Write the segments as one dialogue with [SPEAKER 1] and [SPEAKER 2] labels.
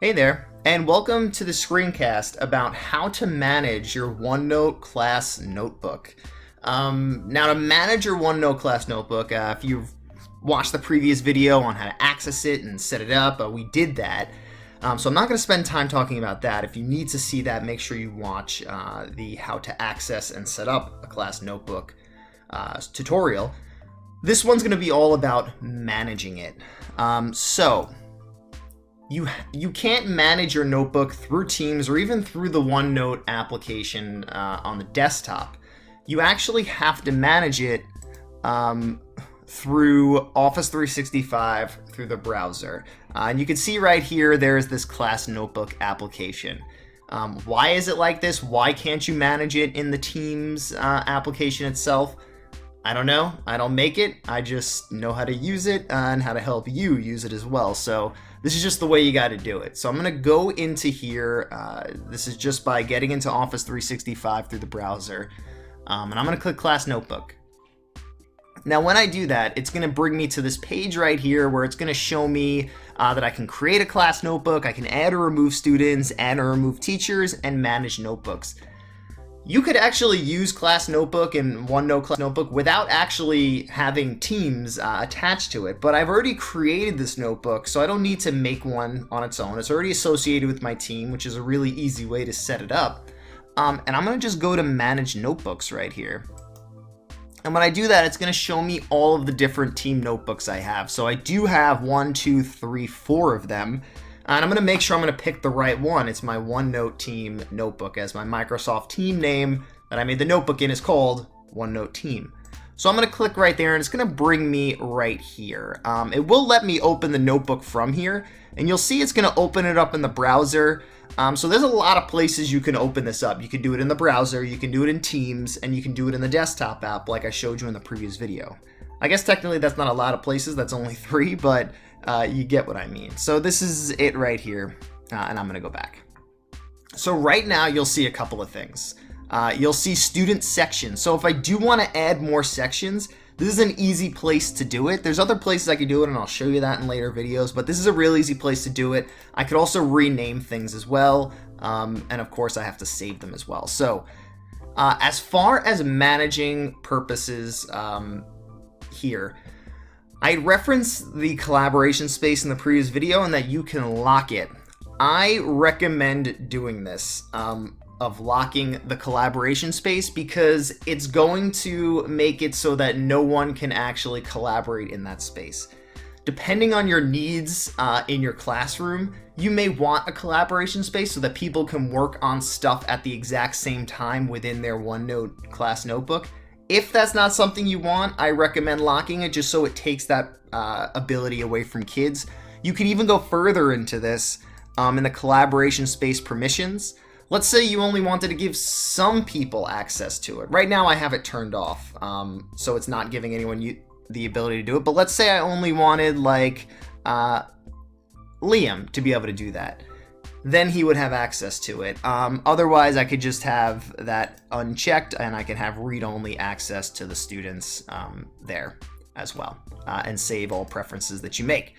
[SPEAKER 1] Hey there, and welcome to the screencast about how to manage your OneNote Class Notebook. Now, to manage your OneNote Class Notebook, if you've watched the previous video on how to access it and set it up, we did that. So I'm not going to spend time talking about that. If you need to see that, make sure you watch the how to access and set up a class notebook tutorial. This one's going to be all about managing it. You can't manage your notebook through Teams or even through the OneNote application on the desktop. You actually have to manage it through Office 365 through the browser. And you can see right here, there's this class notebook application. Why is it like this? Why can't you manage it in the Teams application itself? I don't know. I don't make it. I just know how to use it and how to help you use it as well. So this is just the way you got to do it. So I'm going to go into here. This is just by getting into Office 365 through the browser. And I'm going to click Class Notebook. Now, when I do that, it's going to bring me to this page right here where it's going to show me that I can create a class notebook. I can add or remove students, add or remove teachers, and manage notebooks. You could actually use Class Notebook and OneNote Class Notebook without actually having Teams attached to it, but I've already created this notebook, so I don't need to make one on its own. It's already associated with my team, which is a really easy way to set it up. And I'm going to just go to Manage Notebooks right here. And when I do that, it's going to show me all of the different team notebooks I have. So I do have 1, 2, 3, 4 of them. And I'm going to make sure I'm going to pick the right one. It's my OneNote Team notebook, as my Microsoft team name that I made the notebook in is called OneNote Team. So I'm going to click right there, and it's going to bring me right here. It will let me open the notebook from here, and you'll see it's going to open it up in the browser. So there's a lot of places you can open this up. You can do it in the browser, you can do it in Teams, and you can do it in the desktop app like I showed you in the previous video. I guess technically that's not a lot of places, that's only 3, but you get what I mean. So this is it right here, and I'm going to go back. So right now you'll see a couple of things. You'll see student sections. So if I do want to add more sections, this is an easy place to do it. There's other places I could do it, and I'll show you that in later videos, but this is a real easy place to do it. I could also rename things as well, and of course I have to save them as well. So as far as managing purposes here, I referenced the collaboration space in the previous video and that you can lock it. I recommend doing this, of locking the collaboration space, because it's going to make it so that no one can actually collaborate in that space. Depending on your needs in your classroom, you may want a collaboration space so that people can work on stuff at the exact same time within their OneNote Class Notebook. If that's not something you want, I recommend locking it just so it takes that ability away from kids. You can even go further into this in the collaboration space permissions. Let's say you only wanted to give some people access to it. Right now I have it turned off, so it's not giving anyone the ability to do it. But let's say I only wanted like Liam to be able to do that. Then he would have access to it. Otherwise, I could just have that unchecked, and I can have read-only access to the students there as well, and save all preferences that you make.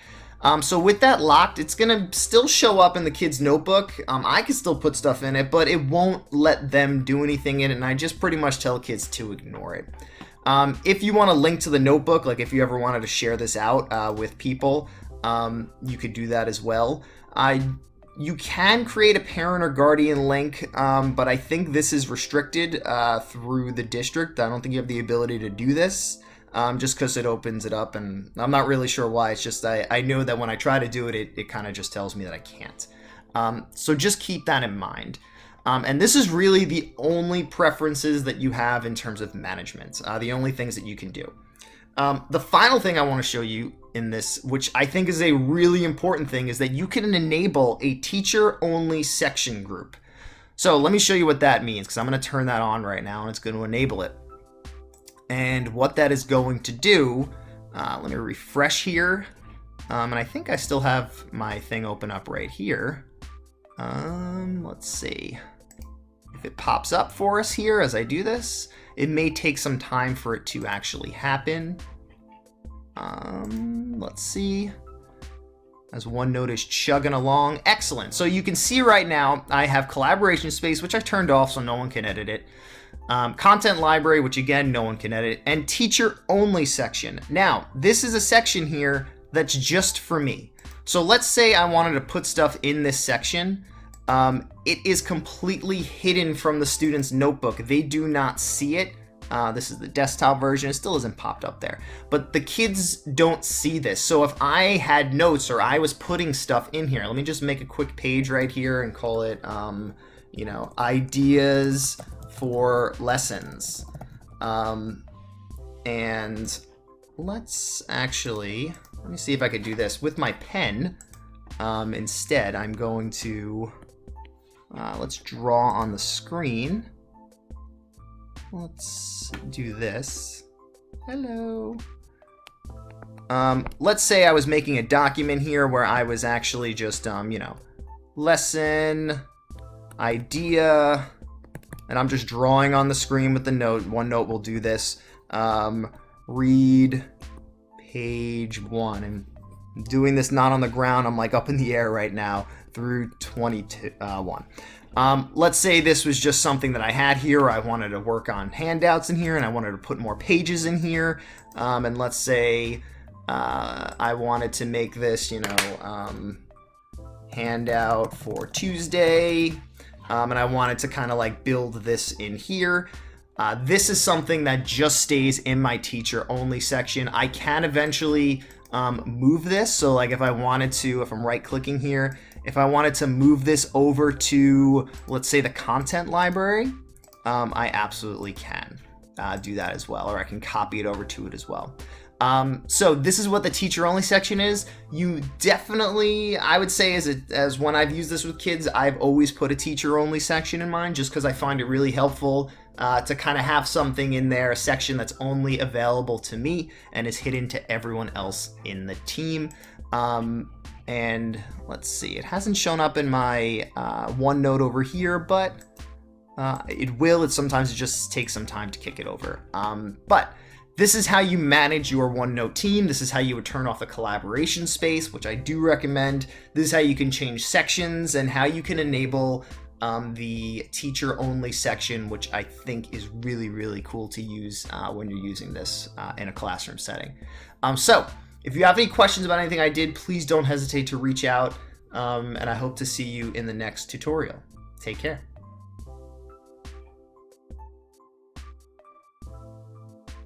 [SPEAKER 1] So with that locked, it's going to still show up in the kid's notebook. I can still put stuff in it, but it won't let them do anything in it, and I just pretty much tell kids to ignore it. If you want to link to the notebook, like if you ever wanted to share this out with people, you could do that as well. You can create a parent or guardian link, but I think this is restricted through the district. I don't think you have the ability to do this. Just because it opens it up, and I'm not really sure why. It's just I know that when I try to do it, it kind of just tells me that I can't. So just keep that in mind. And this is really the only preferences that you have in terms of management, the only things that you can do. The final thing I want to show you in this, which I think is a really important thing, is that you can enable a teacher-only section group. So let me show you what that means, because I'm going to turn that on right now, and it's going to enable it. And what that is going to do, let me refresh here, and I think I still have my thing open up right here. Let's see if it pops up for us here as I do this. It may take some time for it to actually happen. Let's see. as OneNote is chugging along. Excellent. So you can see right now I have collaboration space, which I turned off so no one can edit it. Content library, which again, no one can edit, and teacher only section. Now, this is a section here that's just for me. So let's say I wanted to put stuff in this section. It is completely hidden from the student's notebook. They do not see it. This is the desktop version. It still isn't popped up there, but the kids don't see this. So if I had notes or I was putting stuff in here, let me just make a quick page right here and call it, you know, ideas for lessons. And let's actually, let me see if I could do this with my pen. Instead, I'm going to, let's draw on the screen. Let's do this. Hello. Let's say I was making a document here where I was actually just, you know, lesson, idea, and I'm just drawing on the screen with the note. OneNote will do this. Read page 1. And I'm doing this not on the ground. I'm like up in the air right now through 21. Let's say this was just something that I had here. I wanted to work on handouts in here and I wanted to put more pages in here. And let's say I wanted to make this, you know, handout for Tuesday. And I wanted to kind of like build this in here. This is something that just stays in my teacher only section. I can eventually move this. So like if I wanted to, if I'm right clicking here, if I wanted to move this over to, let's say, the content library, I absolutely can do that as well, or I can copy it over to it as well. So this is what the teacher only section is. You definitely, I would say as when I've used this with kids, I've always put a teacher only section in mind just because I find it really helpful to kind of have something in there, a section that's only available to me and is hidden to everyone else in the team. And let's see, it hasn't shown up in my OneNote over here, but it will. It sometimes just takes some time to kick it over. But this is how you manage your OneNote team. This is how you would turn off the collaboration space, which I do recommend. This is how you can change sections and how you can enable the teacher only section, which I think is really, really cool to use when you're using this in a classroom setting. So if you have any questions about anything I did, please don't hesitate to reach out. And I hope to see you in the next tutorial. Take care.